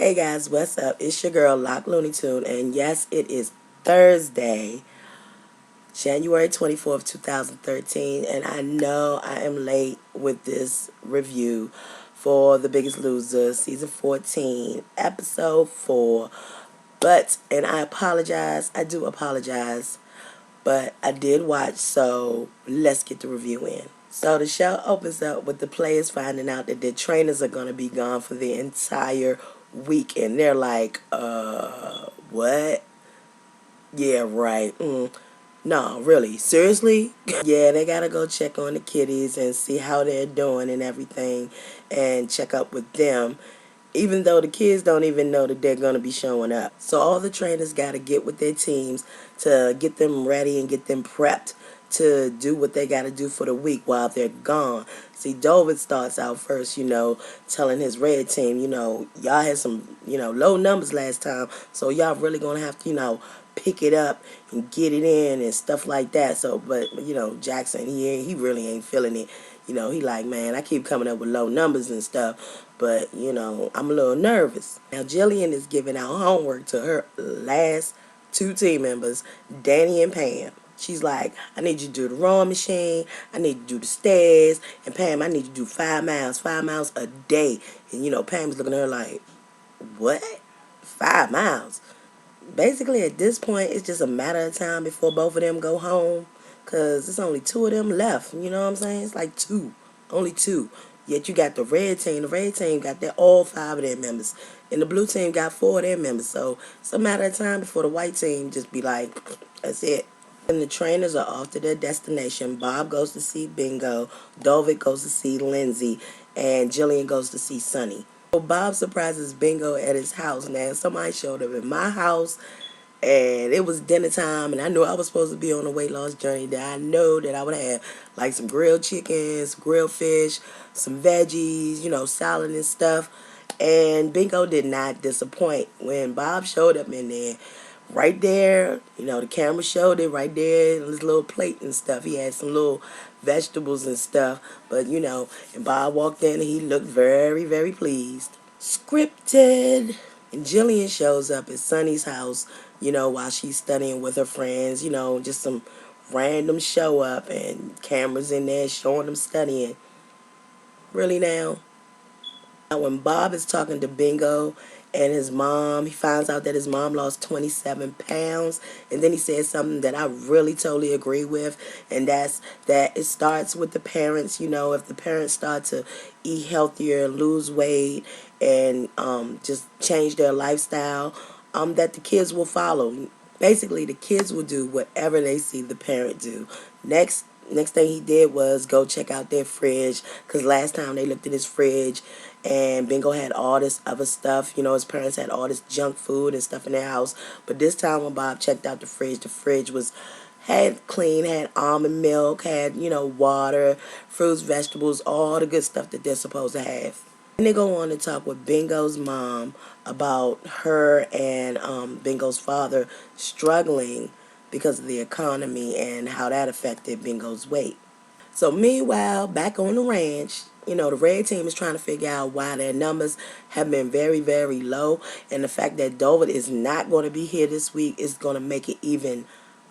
Hey guys, what's up? It's your girl Lock Looney Tune, and yes, it is Thursday, January 24th, 2013, and I know I am late with this review for The Biggest Loser, Season 14, Episode 4, and I apologize, I do apologize, but I did watch, so let's get the review in. So the show opens up with the players finding out that their trainers are going to be gone for the entire week. And they're like, what? Yeah, right. No, really. Seriously? Yeah, they got to go check on the kiddies and see how they're doing and everything and check up with them. Even though the kids don't even know that they're going to be showing up. So all the trainers got to get with their teams to get them ready and get them prepped to do what they got to do for the week while they're gone. See, David starts out first, telling his red team, y'all had some, low numbers last time, so y'all really going to have to, pick it up and get it in and stuff like that. So, but, Jackson, he really ain't feeling it. He like, man, I keep coming up with low numbers and stuff, but, I'm a little nervous. Now, Jillian is giving out homework to her last two team members, Danni and Pam. She's like, I need you to do the rowing machine, I need you to do the stairs, and Pam, I need you to do 5 miles a day. And, Pam's looking at her like, what? 5 miles? Basically, at this point, it's just a matter of time before both of them go home, because there's only 2 of them left, you know what I'm saying? It's like 2, only 2. Yet you got the red team got all 5 of their members, and the blue team got 4 of their members, so it's a matter of time before the white team just be like, that's it. And the trainers are off to their destination. Bob goes to see Bingo, David goes to see Lindsay, and Jillian goes to see Sonny. So Bob surprises Bingo at his house. Now, somebody showed up at my house, and it was dinner time, and I knew I was supposed to be on a weight loss journey. That I know that I would have like some grilled chickens, grilled fish, some veggies, salad and stuff. And Bingo did not disappoint. When Bob showed up in there, right there, the camera showed it right there in his little plate and stuff. He had some little vegetables and stuff, but and Bob walked in and he looked very, very pleased. Scripted. And Jillian shows up at Sunny's house, while she's studying with her friends, just some random show up and cameras in there showing them studying. Really now? When Bob is talking to Bingo and his mom, he finds out that his mom lost 27 pounds. And then he says something that I really totally agree with. And that's that it starts with the parents. If the parents start to eat healthier, lose weight, and just change their lifestyle, that the kids will follow. Basically, the kids will do whatever they see the parent do. Next thing he did was go check out their fridge, because last time they looked at his fridge and Bingo had all this other stuff. His parents had all this junk food and stuff in their house. But this time when Bob checked out the fridge had clean, had almond milk, had, water, fruits, vegetables, all the good stuff that they're supposed to have. And they go on to talk with Bingo's mom about her and Bingo's father struggling because of the economy and how that affected Bingo's weight. So meanwhile, back on the ranch, the red team is trying to figure out why their numbers have been very, very low. And the fact that David is not going to be here this week is going to make it even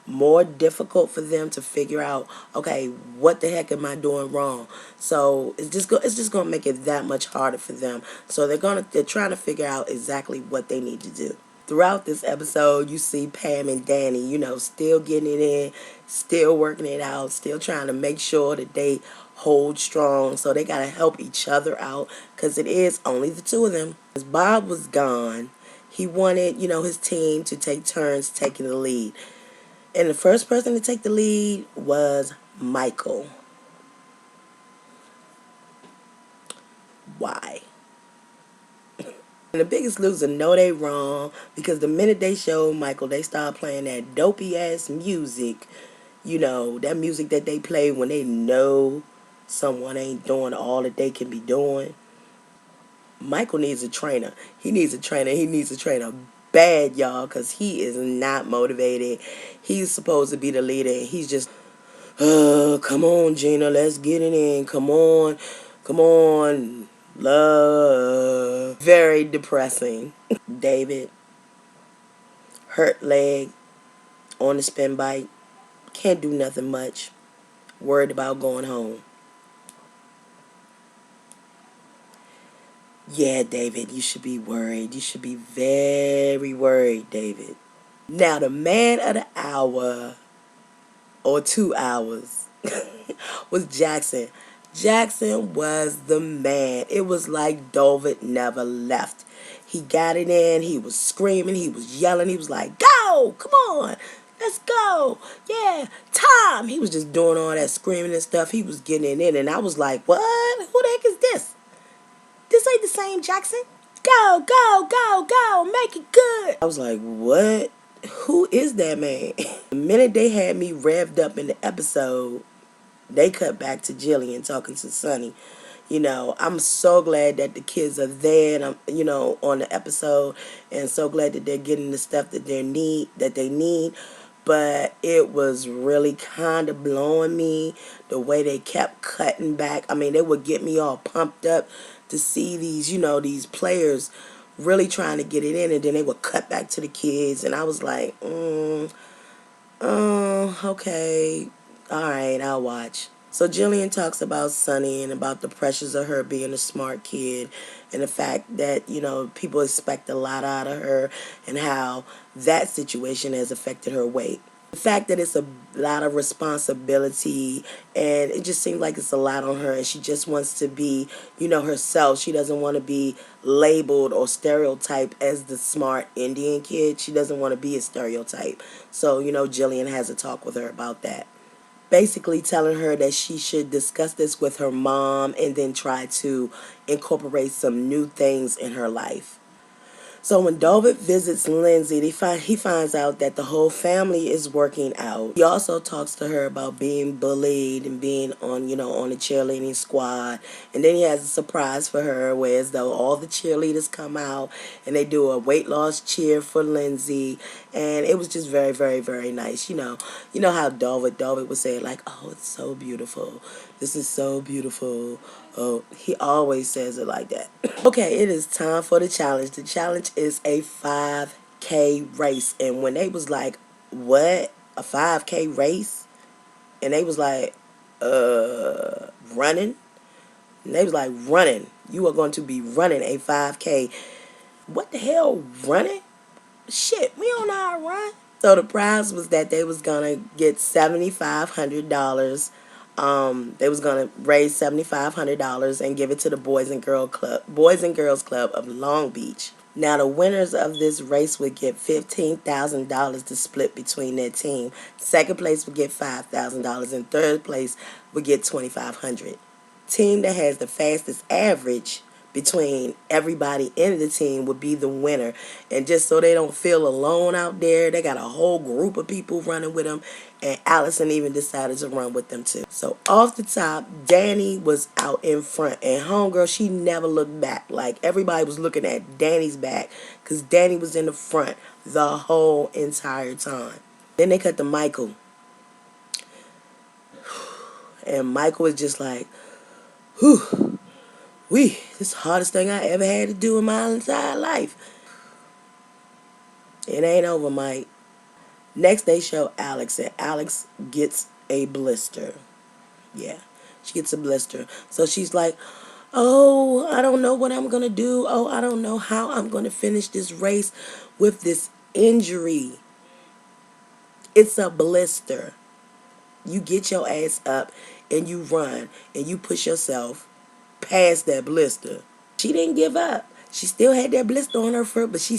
more difficult for them to figure out, okay, what the heck am I doing wrong? So it's just going to make it that much harder for them. So they're trying to figure out exactly what they need to do. Throughout this episode, you see Pam and Danni, still getting it in, still working it out, still trying to make sure that they hold strong. So they got to help each other out, because it is only the 2 of them. As Bob was gone, he wanted, his team to take turns taking the lead. And the first person to take the lead was Michael. Why? And the Biggest Loser know they wrong, because the minute they showed Michael, they started playing that dopey ass music. That music that they play when they know someone ain't doing all that they can be doing. Michael needs a trainer. He needs a trainer bad, y'all, because he is not motivated. He's supposed to be the leader, and he's just, come on, Gina, let's get it in. Come on. Love. Very depressing. David, hurt leg, on the spin bike, can't do nothing much, worried about going home. Yeah, David, you should be worried. You should be very worried, David. Now, the man of the hour or 2 hours was Jackson. Jackson was the man. It was like David never left. He got it in. He was screaming. He was yelling. He was like, go! Come on! Let's go! Yeah! Time! He was just doing all that screaming and stuff. He was getting it in. And I was like, what? Who the heck is this? This ain't the same Jackson. Go, go, go, go, make it good. I was like, what? Who is that man? The minute they had me revved up in the episode, they cut back to Jillian talking to Sonny. You know, I'm so glad that the kids are there and I'm, on the episode, and so glad that they're getting the stuff that they need. But it was really kind of blowing me the way they kept cutting back. I mean, they would get me all pumped up to see these, these players really trying to get it in, and then they would cut back to the kids, and I was like, okay, all right, I'll watch. So Jillian talks about Sunny and about the pressures of her being a smart kid and the fact that, people expect a lot out of her and how that situation has affected her weight. The fact that it's a lot of responsibility and it just seems like it's a lot on her and she just wants to be, herself. She doesn't want to be labeled or stereotyped as the smart Indian kid. She doesn't want to be a stereotype. So, Jillian has a talk with her about that. Basically telling her that she should discuss this with her mom and then try to incorporate some new things in her life. So when David visits Lindsay, he finds out that the whole family is working out. He also talks to her about being bullied and being on the cheerleading squad. And then he has a surprise for her where as though all the cheerleaders come out and they do a weight loss cheer for Lindsay. And it was just very, very, very nice. You know how David would say like, oh, it's so beautiful. This is so beautiful. Oh, he always says it like that. Okay, it is time for the challenge. The challenge is a 5K race. And when they was like, what? A 5K race? And they was like, running? And they was like, running. You are going to be running a 5K. What the hell, running? Shit, we don't know how to run. So the prize was that they was going to get $7,500. They was gonna raise $7,500 and give it to the Boys and Girls Club of Long Beach. Now the winners of this race would get $15,000 to split between their team. Second place would get $5,000 and third place would get $2,500. Team that has the fastest average between everybody in the team would be the winner. And just so they don't feel alone out there, they got a whole group of people running with them, and Allison even decided to run with them too. So off the top, Danni was out in front, and homegirl, she never looked back. Like everybody was looking at Danni's back because Danni was in the front the whole entire time. Then they cut to Michael, and Michael was just like, whew, this is the hardest thing I ever had to do in my entire life. It ain't over, Mike. Next, they show Alex, and Alex gets a blister. Yeah, she gets a blister. So she's like, oh, I don't know what I'm going to do. Oh, I don't know how I'm going to finish this race with this injury. It's a blister. You get your ass up and you run and you push yourself past that blister. She didn't give up. She still had that blister on her foot, but she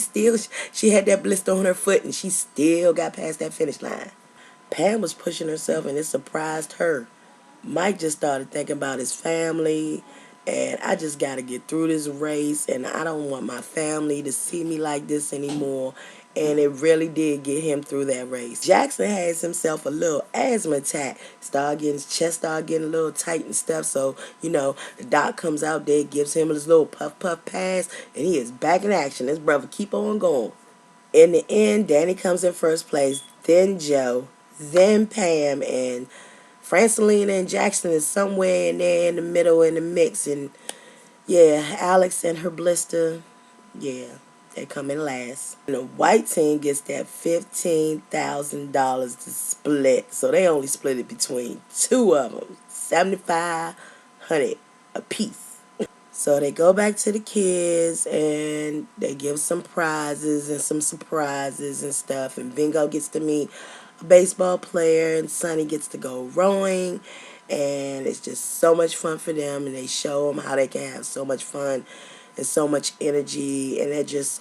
had that blister on her foot and she still got past that finish line. Pam was pushing herself and it surprised her. Mike just started thinking about his family, and I just got to get through this race, and I don't want my family to see me like this anymore. And it really did get him through that race. Jackson has himself a little asthma attack. His chest started getting a little tight and stuff. So, the doc comes out there, gives him his little puff pass, and he is back in action. This brother keep on going. In the end, Danni comes in first place, then Joe, then Pam, and Francelina and Jackson is somewhere in there in the middle in the mix, and Yeah, Alex and her blister, yeah, they come in last. And the white team gets that $15,000 to split. So they only split it between two of them, 7,500 a piece. So they go back to the kids and they give some prizes and some surprises and stuff. And Bingo gets to meet a baseball player and Sonny gets to go rowing. And it's just so much fun for them. And they show them how they can have so much fun and so much energy. And they're just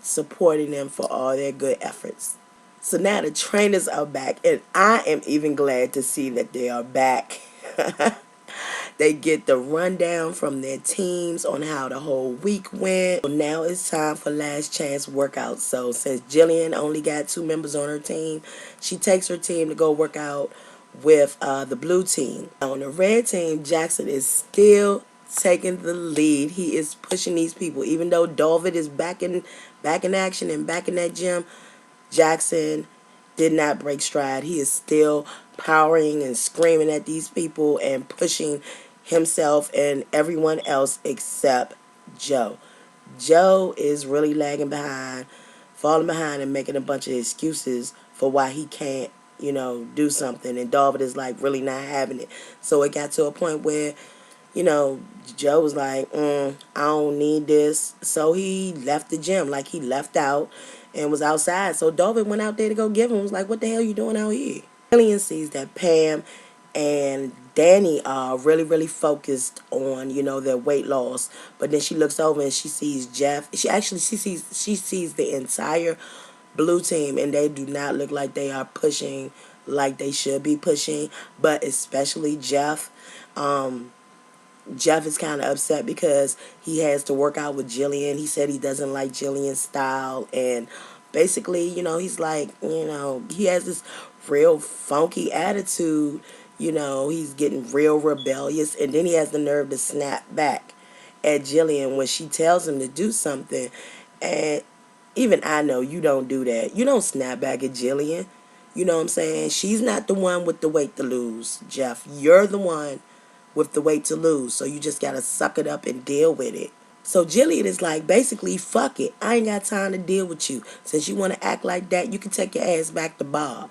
supporting them for all their good efforts. So now the trainers are back. And I am even glad to see that they are back. They get the rundown from their teams on how the whole week went. So now it's time for last chance workouts. So since Jillian only got 2 members on her team, she takes her team to go work out with the blue team. On the red team, Jackson is still taking the lead. He is pushing these people. Even though David is back in action and back in that gym, Jackson did not break stride. He is still powering and screaming at these people and pushing himself and everyone else except Joe. Joe is really lagging behind, falling behind and making a bunch of excuses for why he can't, do something. And David is like really not having it. So it got to a point where, Joe was like, I don't need this. So he left the gym, like he left out and was outside. So David went out there to go give him. Was like, what the hell you doing out here? Alien sees that Pam and Danni are really, really focused on, their weight loss. But then she looks over and she sees Jeff. She sees the entire blue team and they do not look like they are pushing like they should be pushing. But especially Jeff. Jeff is kind of upset because he has to work out with Jillian. He said he doesn't like Jillian's style. And basically, he's like, he has this real funky attitude. He's getting real rebellious. And then he has the nerve to snap back at Jillian when she tells him to do something. And even I know you don't do that. You don't snap back at Jillian. You know what I'm saying? She's not the one with the weight to lose, Jeff. You're the one with the weight to lose. So you just got to suck it up and deal with it. So Jillian is like, basically, fuck it. I ain't got time to deal with you. Since you want to act like that, you can take your ass back to Bob.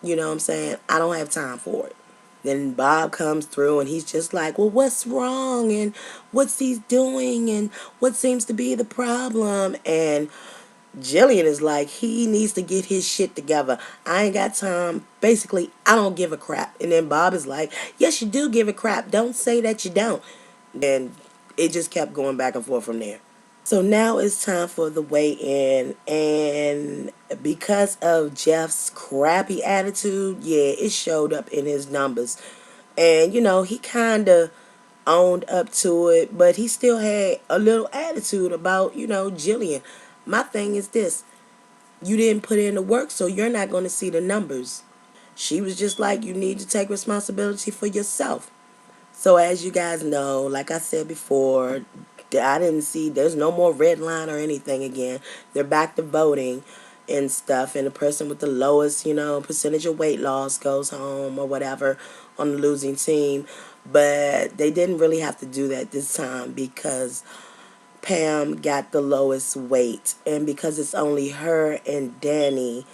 You know what I'm saying? I don't have time for it. Then Bob comes through and he's just like, well, what's wrong? And what's he doing? And what seems to be the problem? And Jillian is like, he needs to get his shit together. I ain't got time. Basically, I don't give a crap. And then Bob is like, yes, you do give a crap. Don't say that you don't. And it just kept going back and forth from there. So now it's time for the weigh-in. And because of Jeff's crappy attitude, yeah, it showed up in his numbers. And, he kind of owned up to it, but he still had a little attitude about, Jillian. My thing is this: you didn't put in the work, so you're not going to see the numbers. She was just like, you need to take responsibility for yourself. So as you guys know, like I said before, I didn't see, there's no more red line or anything again. They're back to voting and stuff, and the person with the lowest, percentage of weight loss goes home or whatever on the losing team. But they didn't really have to do that this time because Pam got the lowest weight, and because it's only her and Danni,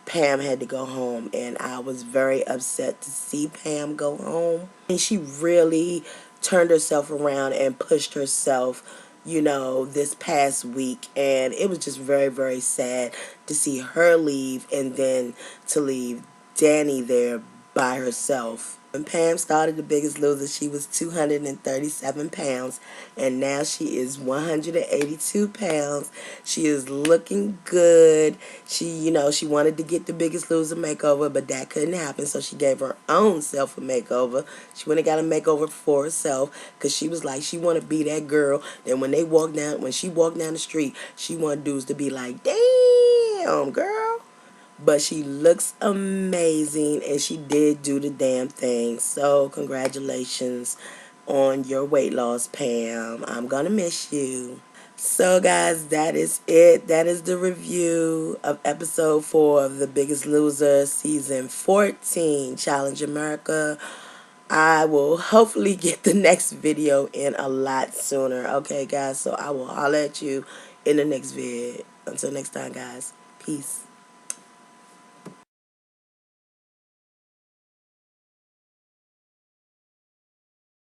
Pam had to go home, and I was very upset to see Pam go home. And she really turned herself around and pushed herself, this past week, and it was just very, very sad to see her leave and then to leave Danni there by herself. When Pam started The Biggest Loser, she was 237 pounds, and now she is 182 pounds. She is looking good. She wanted to get The Biggest Loser makeover, but that couldn't happen, so she gave her own self a makeover. She went and got a makeover for herself because she was like, she want to be that girl that when she walked down the street, she wanted dudes to be like, damn, girl. But she looks amazing, and she did do the damn thing. So congratulations on your weight loss, Pam. I'm gonna miss you. So guys, that is it. That is the review of episode 4 of The Biggest Loser, season 14, Challenge America. I will hopefully get the next video in a lot sooner. Okay, guys, so I will holler at you in the next vid. Until next time, guys. Peace.